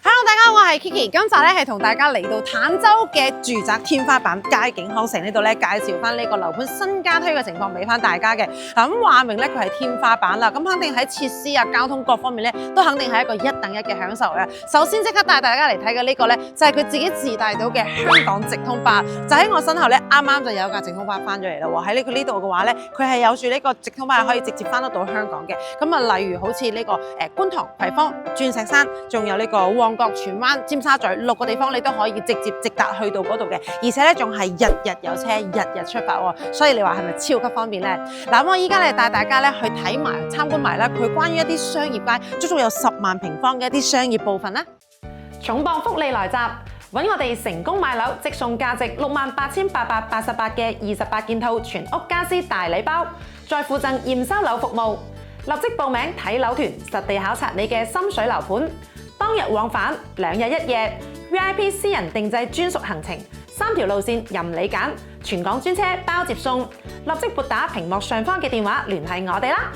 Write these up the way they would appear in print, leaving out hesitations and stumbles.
Hello， 大家好，我係 Kiki， 今集咧係同大家嚟到坦洲嘅住宅天花板佳景康城呢度咧，介紹翻呢個樓盤新加推嘅情況俾翻大家嘅。嗱咁話明咧，佢係天花板啦，咁肯定喺設施啊、交通各方面咧，都肯定係一個一等一嘅享受嘅。首先即刻帶大家嚟睇嘅呢個咧，就係佢自己自帶到嘅香港直通巴，就喺我身後咧，啱啱就有架直通巴翻咗嚟啦喎。喺呢度嘅話咧，佢係有住呢個直通巴可以直接翻得到香港嘅。咁啊，例如好似呢個觀塘、葵芳、鑽石山，仲有呢個旺角、荃灣、尖沙咀6個地方，你都可以直接直達去到嗰度嘅，而且咧仲係日日有車，日日出發喎，所以你話係咪超級方便咧？嗱，咁我依家咧帶大家咧去睇埋、參觀埋啦，佢關於一啲商業街，足足有10萬平方嘅一啲商業部分啦。重磅福利來襲，揾我哋成功買樓即送價值68,888嘅28件套全屋家私大禮包，再附贈驗收樓服務。立即報名睇樓團，實地考察你嘅心水樓盤。當日往返2日1夜 ，VIP 私人定製專屬行程，3條路線任你揀，全港專車包接送。立即撥打屏幕上方嘅電話聯繫我哋啦！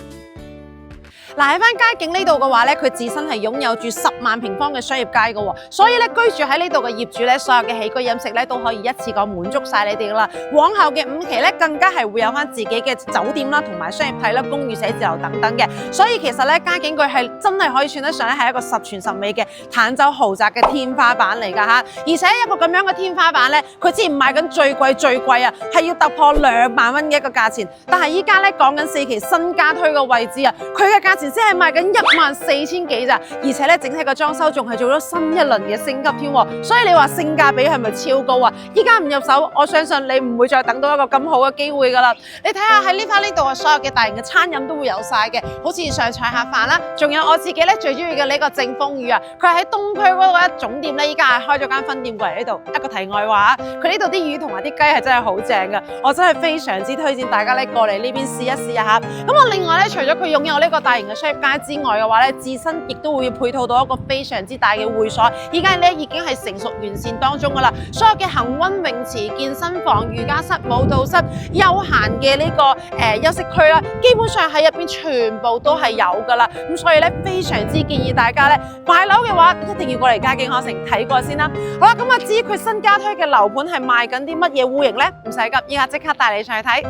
嗱，喺翻佳景呢度嘅話咧，佢自身係擁有住10萬平方嘅商業街嘅喎，所以咧居住喺呢度嘅業主咧，所有嘅起居飲食咧都可以一次過滿足晒你哋噶啦。往後嘅5期咧，更加係會有翻自己嘅酒店啦，同埋商業體啦、公寓寫字樓等等嘅。所以其實咧，佳景佢係真係可以算得上咧係一個十全十美嘅坦洲豪宅嘅天花板嚟㗎嚇。而且一個咁樣嘅天花板咧，佢之前賣緊最貴啊，係要突破2萬蚊嘅一個價錢。但係依家咧講緊4期新加推嘅位置啊，佢嘅價錢先係賣緊14000幾咋，而且咧整體個裝修仲係做咗新一輪嘅升級添喎，所以你話性價比係咪超高啊？依家唔入手，我相信你唔會再等到一個咁好嘅機會㗎啦。你睇下喺呢度啊，所有嘅大型嘅餐飲都會有晒嘅，好似上菜客飯啦，仲有我自己咧最中意嘅呢個正風魚啊，佢喺東區嗰個一總店咧，依家係開咗間分店過嚟呢度。一個題外話，佢呢度啲魚同埋啲雞係真係好正㗎，我真係非常之推薦大家咧過嚟呢邊試一試啊嚇。咁我另外咧，除咗佢擁有呢個大型嘅商業街之外嘅話咧，自身亦都會配套到一個非常之大嘅會所，依家咧已經係成熟完善當中噶啦。所有嘅恆溫泳池、健身房、瑜伽室、舞蹈室、休閒嘅呢個休息區啦，基本上喺入邊全部都係有噶啦。咁所以咧，非常之建議大家咧買樓嘅話，一定要過嚟佳景康城睇過先啦。好啦，咁啊至於佢新加推嘅樓盤係賣緊啲乜嘢戶型咧？唔使急，依家即刻帶你上去睇。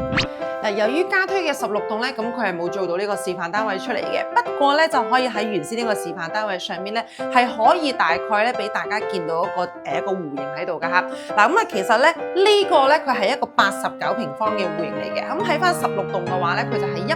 嗱，由於加推嘅16棟咧，咁佢係冇做到呢個示範單位出嚟嘅，不過咧就可以喺原先呢個示範單位上面咧，係可以大概咧俾大家見到一個戶型喺度噶嚇。嗱，咁啊其實咧呢個咧佢係一個89平方嘅戶型嚟嘅，咁喺翻16棟嘅話咧，佢就係105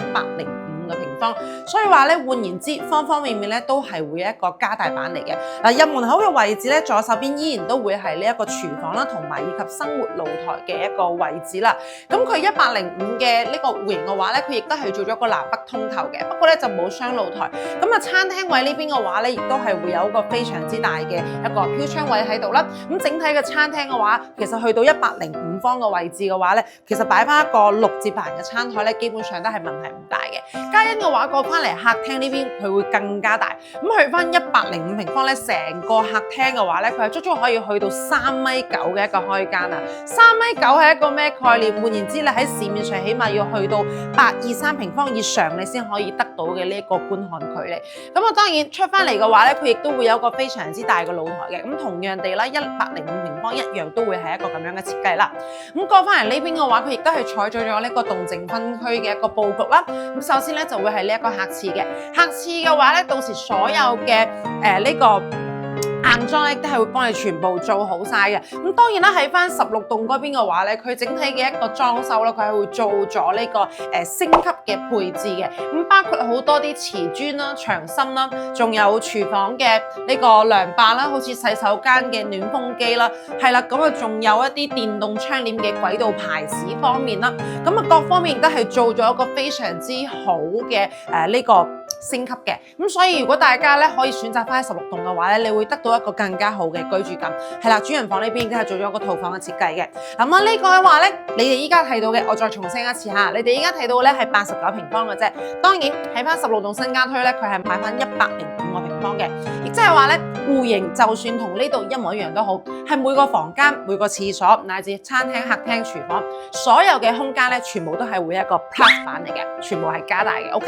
個平方，所以話咧換言之，方方面面咧都係會有一個加大版嚟嘅。嗱，入門口嘅位置咧，左手邊依然都會係呢一個廚房啦，同埋以及生活露台嘅一個位置啦。咁佢105嘅呢個戶型嘅話咧，佢亦都係做咗個南北通透嘅，不過咧就冇雙露台。咁啊餐廳位呢邊嘅話咧，亦都係會有一個非常之大嘅一個飄窗位喺度啦。咁整體嘅餐廳嘅話，其實去到105方嘅位置嘅話咧，其實擺翻一個6字排嘅餐台咧，基本上都係問題唔大嘅。加欣嘅話過翻嚟客廳呢邊，佢會更加大。咁去翻105平方咧，成個客廳嘅話咧，佢係足足可以去到3.9米嘅一個開間啊！3.9米係一個咩概念？換言之，你喺市面上起碼要去到823平方以上，你先可以得到嘅呢一個觀看距離。咁啊，當然出翻嚟嘅話咧，佢亦都會有一個非常之大嘅露台嘅。咁同樣地啦，105平方一樣都會係一個咁樣嘅設計啦。咁過翻嚟呢邊嘅話，佢亦都係採取咗呢個動靜分區嘅一個佈局啦。咁首先咧就會係呢一個客廁嘅，客廁嘅話咧，到時所有嘅呢個硬裝咧都係會幫你全部做好晒嘅。咁當然啦，喺翻16棟嗰邊嘅話咧，佢整體嘅一個裝修咧，佢係會做咗呢個升級嘅配置嘅。咁包括好多啲瓷磚啦、牆身啦，仲有廚房嘅呢個涼霸啦，好似洗手間嘅暖風機啦，係啦，咁啊仲有一啲電動窗簾嘅軌道排屎方面啦，咁啊各方面亦都係做咗一個非常之好嘅呢個升級嘅。咁所以如果大家咧可以選擇翻喺16棟嘅話咧，你會得到一個更加好嘅居住感。係啦，主人房呢邊已經係做咗一個套房嘅設計嘅。咁啊呢個嘅話咧，你哋依家睇到嘅，我再重申一次嚇，你哋依家睇到咧係89平方嘅啫。當然喺翻16棟新加推咧，佢係買翻105個平方嘅，亦即係話咧戶型就算同呢度一模一樣都好，係係每個房間、每個廁所乃至餐廳、客廳、廚房，所有嘅空間咧，全部都係會一個 plus 版嚟嘅，全部係加大嘅。OK，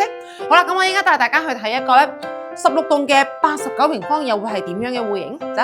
好啦，咁我依家帶大家去睇一個咧16棟嘅89平方又會係點樣嘅戶型？走。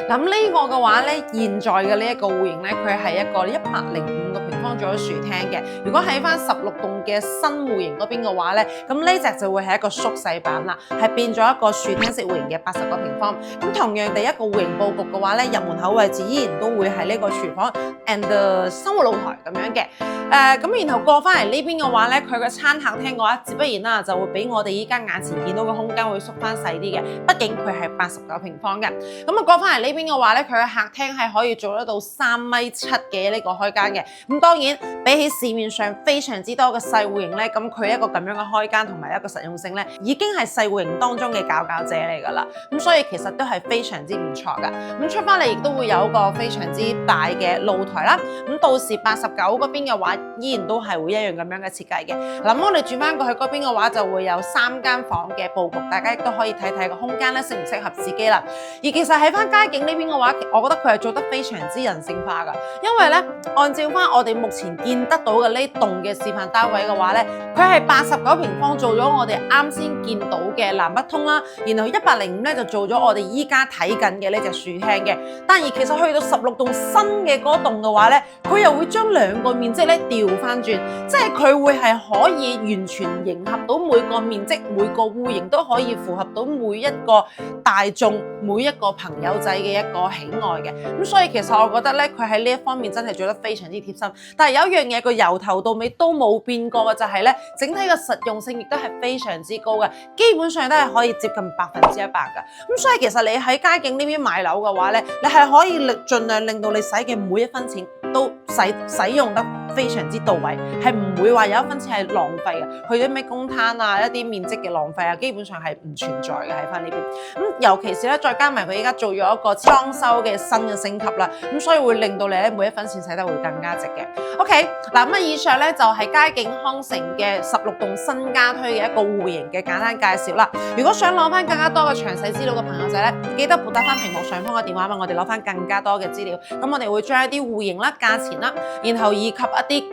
咁呢個嘅話咧，現在嘅呢一個戶型咧，佢係一個105個平方左右樹廳嘅。如果喺翻16棟嘅新戶型嗰邊嘅話咧，咁呢隻就會係一個縮細版啦，係變咗一個樹廳式戶型嘅80個平方。咁同樣第一個戶型佈局嘅話咧，入門口位置依然都會係呢個廚房 and 生活露台咁樣嘅。咁然後過翻嚟呢邊嘅話咧，佢嘅餐客廳嘅話，自不然啦就會比我哋依家眼前見到嘅空間會縮翻細啲嘅。畢竟佢係89平方嘅。咁啊過翻嚟呢邊嘅話咧，佢嘅客廳係可以做得到3.7米嘅呢個開間嘅。咁當然比起市面上非常之多嘅細戶型咧，咁佢一個咁樣嘅開間同埋一個實用性咧，已經係細戶型當中嘅佼佼者嚟㗎啦。咁所以其實都係非常之唔錯㗎。咁出翻嚟亦都會有一個非常之大嘅露台啦。咁到時89嗰邊嘅話，依然都係會一樣咁樣嘅設計嘅。嗱，我哋轉翻過去嗰邊嘅話，就會有3間房嘅佈局，大家亦都可以睇睇個空間咧適唔適合自己啦。而其實喺翻街景呢邊嘅話，我覺得佢係做得非常之人性化㗎，因為咧按照翻我哋目前見得到嘅呢棟嘅示範單位嘅話咧，佢係89平方做咗我哋啱先見到嘅南北通啦，然後105咧就做咗我哋依家睇緊嘅呢隻樹廳嘅。但而其實去到16棟新嘅嗰棟嘅話咧，佢又會將兩個面積咧調翻轉，即係佢會係可以完全迎合到每個面積、每個戶型都可以符合到每一個大眾、每一個朋友仔嘅一個喜愛嘅。咁所以其實我覺得咧，佢喺呢一方面真係做得非常之貼心。但係有一樣嘢，佢由頭到尾都冇變過嘅就係咧，整體嘅實用性亦都係非常之高嘅，基本上都係可以接近100%㗎。咁所以其實你喺街景呢邊買樓嘅話咧，你係可以盡量令到你使嘅每一分錢都使用得非常之到位，係唔會話有一分錢係浪費嘅，去啲咩公攤啊、一啲面積嘅浪費啊，基本上係唔存在嘅喺翻呢邊。咁尤其是咧，再加埋佢依家做咗一個裝修嘅新嘅升級啦，咁所以會令到你咧每一分錢使得會更加值嘅。OK， 嗱咁以上咧就係街景康城嘅16棟新加推嘅一個戶型嘅簡單介紹啦。如果想攞翻更加多嘅詳細資料嘅朋友仔咧，記得撥打翻屏幕上方嘅電話問我哋攞翻更加多嘅資料。咁我哋會將一啲戶型啦、價錢啦，然後以及一啲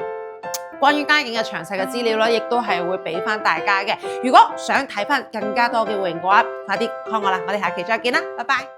關於街景嘅詳細嘅資料啦，亦都係會俾翻大家嘅。如果想睇翻更加多嘅戶型嘅話，快啲 call 我啦！我哋下期再見啦，拜拜。